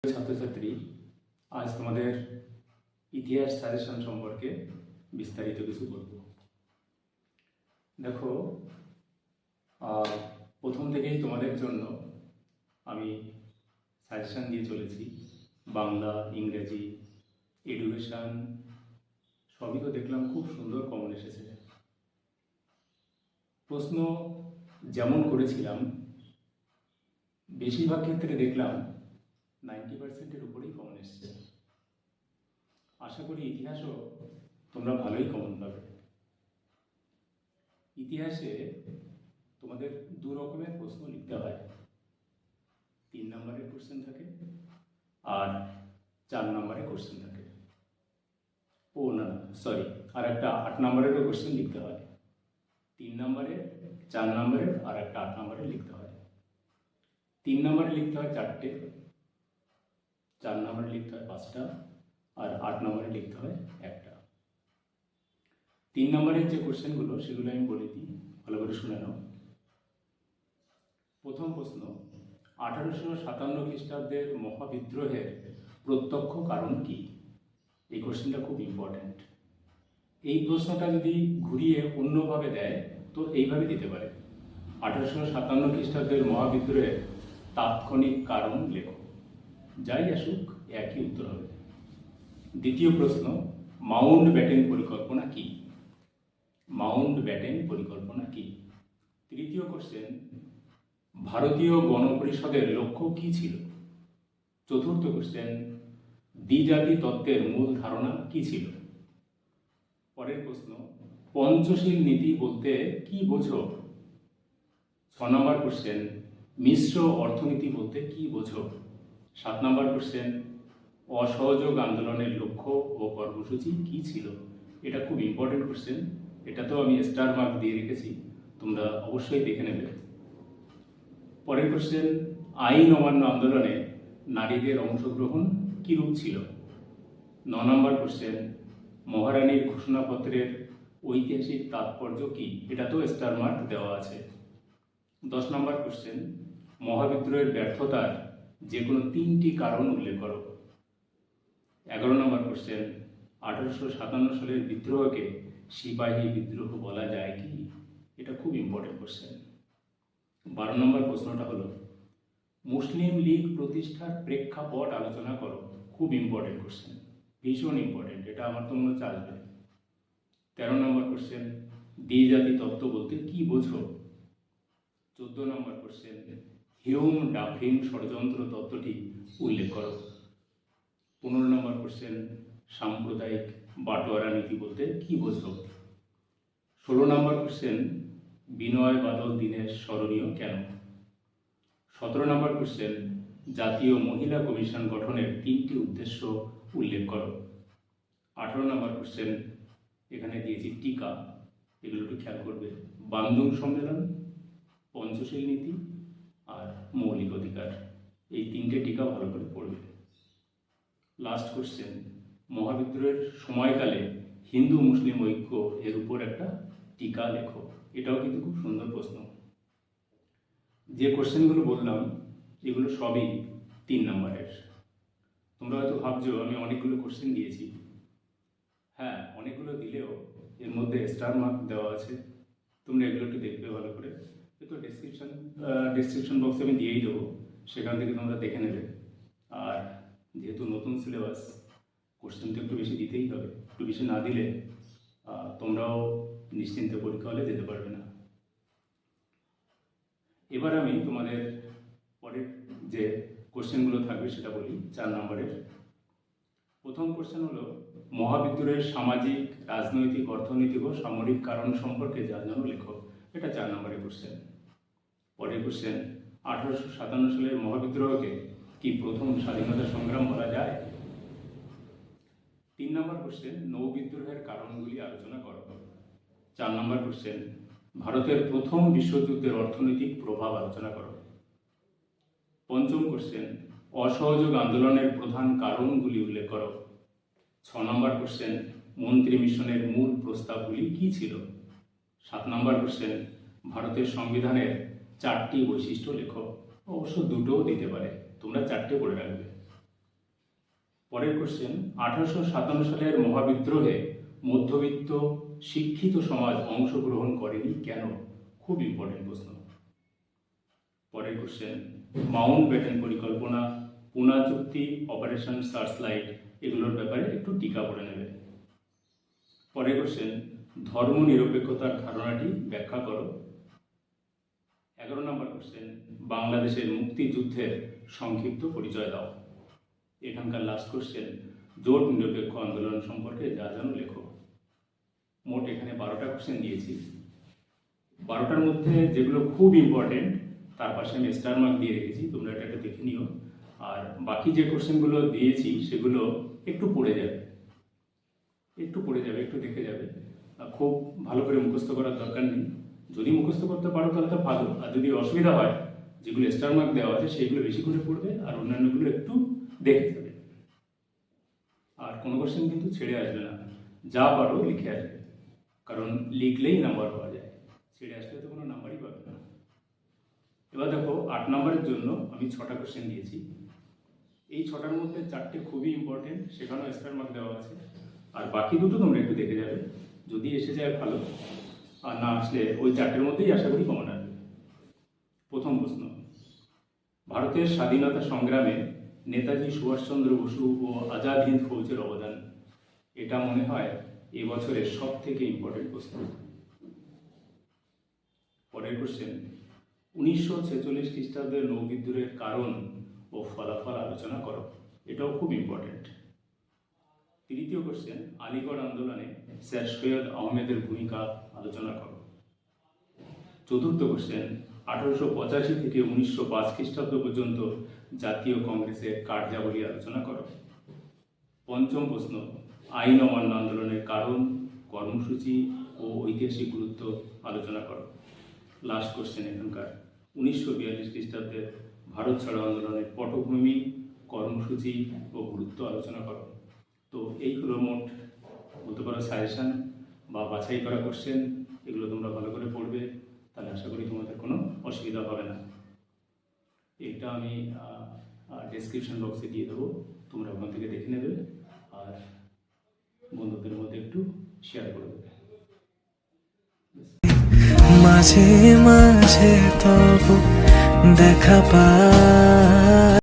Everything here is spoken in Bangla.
ছাত্রছাত্রী, আজ তোমাদের ইতিহাস সাজেশন সম্পর্কে বিস্তারিত কিছু বলবো। দেখো, প্রথম থেকেই তোমাদের জন্য আমি সাজেশন দিয়ে চলেছি। বাংলা, ইংরেজি, এডুকেশান সবই তো দেখলাম খুব সুন্দর কমন এসেছে। প্রশ্ন যেমন করেছিলাম বেশিরভাগ ক্ষেত্রে দেখলাম 90%-এর উপরেই কমন এসছে। আশা করি ইতিহাসও তোমরা ভালোই কমন পাবে। ইতিহাসে তোমাদের দু রকমের প্রশ্ন লিখতে হয়, 3 নম্বরের কোশ্চেন থাকে আর 4 নম্বরের কোশ্চেন থাকে। আর একটা 8 নম্বরেরও কোশ্চেন লিখতে হয়। 3 নম্বরের, 4 নম্বরের আর একটা 8 নম্বরের লিখতে হয়। 3 নম্বরে লিখতে হয় 4টে, 4 নম্বরে লিখতে হয় 5টা আর 8 নম্বরে লিখতে হয় 1টা। 3 নম্বরের যে কোশ্চেনগুলো সেগুলো আমি বলে দিই, ভালো করে শুনে নাও। প্রথম প্রশ্ন, 1857 খ্রিস্টাব্দের মহাবিদ্রোহের প্রত্যক্ষ কারণ কি? এই কোশ্চেনটা খুব ইম্পর্ট্যান্ট। এই প্রশ্নটা যদি ঘুরিয়ে অন্যভাবে দেয় তো এইভাবে দিতে পারে, 1857 খ্রিস্টাব্দের মহাবিদ্রোহের তাৎক্ষণিক কারণ লেখো। যাই আসুক একই উত্তর হবে। দ্বিতীয় প্রশ্ন, মাউন্ট ব্যাটেন পরিকল্পনা কি? মাউন্ট ব্যাটেন পরিকল্পনা কি? তৃতীয় কোশ্চেন, ভারতীয় গণপরিষদের লক্ষ্য কি ছিল? চতুর্থ কোশ্চেন, দ্বিজাতি তত্ত্বের মূল ধারণা কি ছিল? পরের প্রশ্ন, পঞ্চশীল নীতি বলতে কি বোঝো? 6 নম্বর কোশ্চেন, মিশ্র অর্থনীতি বলতে কি বোঝো? 7 নম্বর কোশ্চেন, অসহযোগ আন্দোলনের লক্ষ্য ও কর্মসূচি কি ছিল? এটা খুব ইম্পর্টেন্ট কোশ্চেন, এটাতেও আমি স্টার মার্ক দিয়ে রেখেছি, তোমরা অবশ্যই দেখে নেবে। পরের কোশ্চেন, আইন অমান্য আন্দোলনে নারীদের অংশগ্রহণ কীরূপ ছিল? 9 নম্বর কোশ্চেন, মহারানীর ঘোষণাপত্রের ঐতিহাসিক তাৎপর্য কি? এটাতেও স্টার মার্ক দেওয়া আছে। 10 নম্বর কোশ্চেন, মহাবিদ্রোহের ব্যর্থতার যে কোনো 3টি কারণ উল্লেখ করো। 11 নম্বর কোশ্চেন, 1857 সালের বিদ্রোহকে সিপাহী বিদ্রোহ বলা যায় কি? এটা খুব ইম্পর্টেন্ট কোশ্চেন। 12 নম্বর প্রশ্নটা হলো, মুসলিম লীগ প্রতিষ্ঠার প্রেক্ষাপট আলোচনা করো। খুব ইম্পর্টেন্ট কোশ্চেন, ভীষণ ইম্পর্টেন্ট, এটা আমার তো মনে হচ্ছে আসবে। 13 নম্বর কোশ্চেন, দ্বিজাতি তত্ত্ব বলতে কি বোঝো? 14 নম্বর কোশ্চেন, হিউম ডাফরিন ষড়যন্ত্র তত্ত্বটি উল্লেখ করো। 15 নম্বর কোশ্চেন, সাম্প্রদায়িক বাটোয়ারা নীতি বলতে কি বোঝো? 16 নম্বর কোশ্চেন, বিনয় বাদল দীনেশ স্মরণীয় কেন? 17 নম্বর কোশ্চেন, জাতীয় মহিলা কমিশন গঠনের 3টি উদ্দেশ্য উল্লেখ করো। 18 নম্বর কোশ্চেন, এখানে দিয়েছি টিকা, এগুলো একটু খেয়াল করবে। বান্দুং সম্মেলন, পঞ্চশীল নীতি আর মৌলিক অধিকার, এই 3টে টিকা ভালো করে পড়বে। লাস্ট কোশ্চেন, মহাবিদ্রোহের সময়কালে হিন্দু মুসলিম ঐক্য এর উপর একটা টিকা লেখো। এটাও কিন্তু খুব সুন্দর প্রশ্ন। যে কোশ্চেনগুলো বললাম এগুলো সবই 3 নম্বরের। তোমরা হয়তো ভাবছো আমি অনেকগুলো কোশ্চেন দিয়েছি। হ্যাঁ, অনেকগুলো দিলেও এর মধ্যে স্টার মার্ক দেওয়া আছে, তোমরা এগুলো একটু দেখবে ভালো করে। তো ডিসক্রিপশন বক্সে আমি দিয়েই দেবো, সেখান থেকে তোমরা দেখে নেবে। আর যেহেতু নতুন সিলেবাস, কোশ্চেন তো একটু বেশি দিতেই হবে, একটু বেশি না দিলে তোমরাও নিশ্চিন্তে পরীক্ষা হলে যেতে পারবে না। এবার আমি তোমাদের পরের যে কোশ্চেনগুলো থাকবে সেটা বলি। 4 নম্বরের প্রথম কোশ্চেন হলো, মহাবিদ্রোহের সামাজিক, রাজনৈতিক, অর্থনৈতিক ও সামরিক কারণ সম্পর্কে জানানো লেখো। এটা 4 নম্বরের কোশ্চেন। পরের কোশ্চেন, 1857 সালের মহাবিদ্রোহকে কি প্রথম স্বাধীনতা সংগ্রাম বলা যায়? 3 নম্বর কোশ্চেন, নৌ বিদ্রোহের কারণগুলি আলোচনা করো। 4 নম্বর কোশ্চেন, ভারতের প্রথম বিশ্বযুদ্ধের অর্থনৈতিক প্রভাব আলোচনা করো। পঞ্চম কোশ্চেন, অসহযোগ আন্দোলনের প্রধান কারণগুলি উল্লেখ করো। 6 নম্বর কোশ্চেন, মন্ত্রী মিশনের মূল প্রস্তাবগুলি কি ছিল? 7 নম্বর কোশ্চেন, ভারতের সংবিধানের 4টি বৈশিষ্ট্য লেখো। অবশ্য 2টোও দিতে পারে, তোমরা 4টে করে রাখবে। পরের কোশ্চেন, 1857 সালের মহাবিদ্রোহে মধ্যবিত্ত শিক্ষিত সমাজ অংশগ্রহণ করেনি কেন? খুব ইম্পর্টেন্ট প্রশ্ন। পরের কোশ্চেন, মাউন্ট ব্যাটেন পরিকল্পনা, পুনা চুক্তি, অপারেশন সার্চলাইট এগুলোর ব্যাপারে একটু টিকা পড়ে নেবে। পরের কোশ্চেন, ধর্ম নিরপেক্ষতার ধারণাটি ব্যাখ্যা করো। 11 নম্বর কোশ্চেন, বাংলাদেশের মুক্তিযুদ্ধের সংক্ষিপ্ত পরিচয় দাও। এখানকার লাস্ট কোশ্চেন, জোট নিরপেক্ষ আন্দোলন সম্পর্কে যা জানো লেখো। মোট এখানে 12টা কোশ্চেন দিয়েছি। 12টার মধ্যে যেগুলো খুব ইম্পর্টেন্ট তার পাশে আমি স্টার মার্ক দিয়ে রেখেছি, তোমরা এটা দেখে নিও। আর বাকি যে কোশ্চেনগুলো দিয়েছি সেগুলো একটু পড়ে যাবে, একটু দেখে যাবে। খুব ভালো করে মুখস্থ করার দরকার নেই। যদি মুখস্থ করতে পারো তাহলে তো ভালো, আর যদি অসুবিধা হয় যেগুলো স্টার মার্ক দেওয়া আছে সেইগুলো বেশি করে পড়বে, আর অন্যান্যগুলো একটু দেখে যাবে। আর কোনো কোশ্চেন কিন্তু ছেড়ে আসবে না, যা পারো লিখে আসবে, কারণ লিখলেই নাম্বার পাওয়া যায়, ছেড়ে আসলে তো কোনো নাম্বারই পাবে না। এবার দেখো 8 নম্বরের জন্য আমি 6টা কোশ্চেন দিয়েছি। এই 6টার মধ্যে 4টে খুবই ইম্পর্টেন্ট, সেখানেও স্টার মার্ক দেওয়া আছে। আর বাকি দুটো তোমরা একটু দেখে যাবে, যদি এসে যায় ভালো, আর না আসলে ওই 4টের মধ্যেই আশা করি কমন আসবে। প্রথম প্রশ্ন, ভারতের স্বাধীনতা সংগ্রামে নেতাজি সুভাষচন্দ্র বসু ও আজাদ হিন্দ ফৌজের অবদান। এটা মনে হয় এবছরের সব থেকে ইম্পর্টেন্ট প্রশ্ন। পরের কোশ্চেন, 1946 খ্রিস্টাব্দের নৌবিদ্রোহের কারণ ও ফলাফল আলোচনা করো। এটাও খুব ইম্পর্টেন্ট। তৃতীয় কোশ্চেন, আলিগড় আন্দোলনে স্যার সৈয়দ আহমেদের ভূমিকা আলোচনা করো। চতুর্থ কোশ্চেন, 1885 থেকে 1905 খ্রিস্টাব্দ পর্যন্ত জাতীয় কংগ্রেসের কার্যাবলী আলোচনা করো। পঞ্চম প্রশ্ন, আইন অমান্য আন্দোলনের কারণ, কর্মসূচি ও ঐতিহাসিক গুরুত্ব আলোচনা করো। লাস্ট কোশ্চেন এখানকার, 1942 খ্রিস্টাব্দের ভারত ছাড়ো আন্দোলনের পটভূমি, কর্মসূচি ও গুরুত্ব আলোচনা করো। তো এই হলো মোট বলতে পারো সাজেশন বা বাছাই করা কোশ্চেন। এগুলো তোমরা ভালো করে পড়বে, তাহলে আশা করি তোমাদের কোনো অসুবিধা হবে না। এটা আমি ডেসক্রিপশন বক্সে দিয়ে দেবো, তোমরা ওখান থেকে দেখে নেবে আর বন্ধুদের মধ্যে একটু শেয়ার করে দেবে। মাঝে মাঝে তবু দেখা পাই।